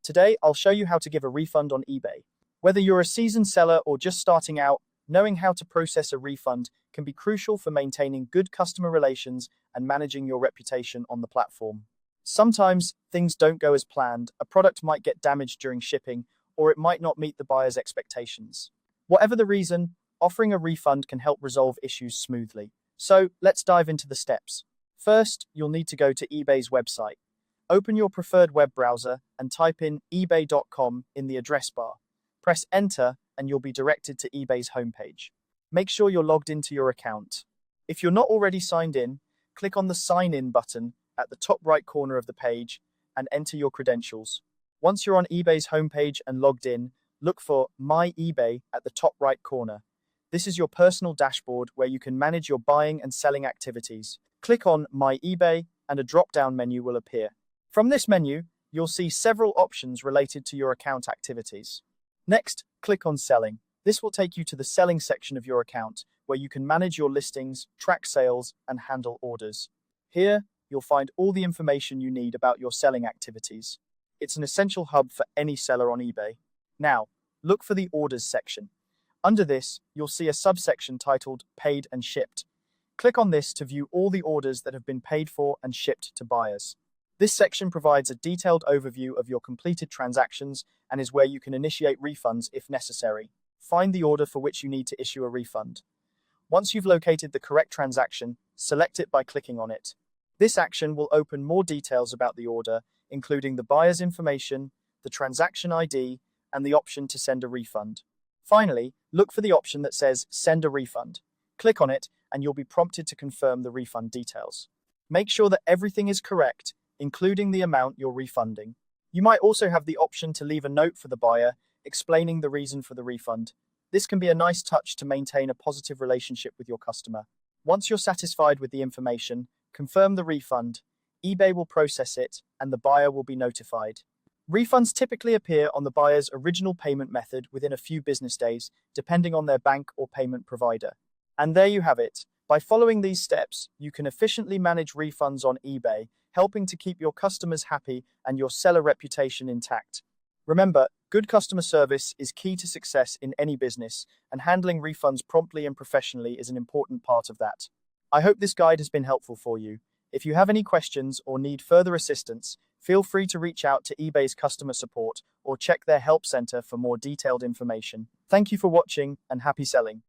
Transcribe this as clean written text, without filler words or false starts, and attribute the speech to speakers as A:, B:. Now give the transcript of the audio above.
A: Today, I'll show you how to give a refund on eBay. Whether you're a seasoned seller or just starting out, knowing how to process a refund can be crucial for maintaining good customer relations and managing your reputation on the platform. Sometimes things don't go as planned, a product might get damaged during shipping, or it might not meet the buyer's expectations. Whatever the reason, offering a refund can help resolve issues smoothly. So let's dive into the steps. First, you'll need to go to eBay's website. Open your preferred web browser and type in ebay.com in the address bar. Press enter and you'll be directed to eBay's homepage. Make sure you're logged into your account. If you're not already signed in, click on the sign in button at the top right corner of the page and enter your credentials. Once you're on eBay's homepage and logged in, look for My eBay at the top right corner. This is your personal dashboard where you can manage your buying and selling activities. Click on My eBay and a drop-down menu will appear. From this menu, you'll see several options related to your account activities. Next, click on Selling. This will take you to the selling section of your account, where you can manage your listings, track sales, and handle orders. Here, you'll find all the information you need about your selling activities. It's an essential hub for any seller on eBay. Now, look for the Orders section. Under this, you'll see a subsection titled Paid and Shipped. Click on this to view all the orders that have been paid for and shipped to buyers. This section provides a detailed overview of your completed transactions and is where you can initiate refunds if necessary. Find the order for which you need to issue a refund. Once you've located the correct transaction, select it by clicking on it. This action will open more details about the order, including the buyer's information, the transaction ID, and the option to send a refund. Finally, look for the option that says Send a Refund. Click on it, and you'll be prompted to confirm the refund details. Make sure that everything is correct, including the amount you're refunding. You might also have the option to leave a note for the buyer, explaining the reason for the refund. This can be a nice touch to maintain a positive relationship with your customer. Once you're satisfied with the information, confirm the refund. eBay will process it, and the buyer will be notified. Refunds typically appear on the buyer's original payment method within a few business days, depending on their bank or payment provider. And there you have it. By following these steps, you can efficiently manage refunds on eBay, helping to keep your customers happy and your seller reputation intact. Remember, good customer service is key to success in any business, and handling refunds promptly and professionally is an important part of that. I hope this guide has been helpful for you. If you have any questions or need further assistance, feel free to reach out to eBay's customer support or check their help center for more detailed information. Thank you for watching and happy selling.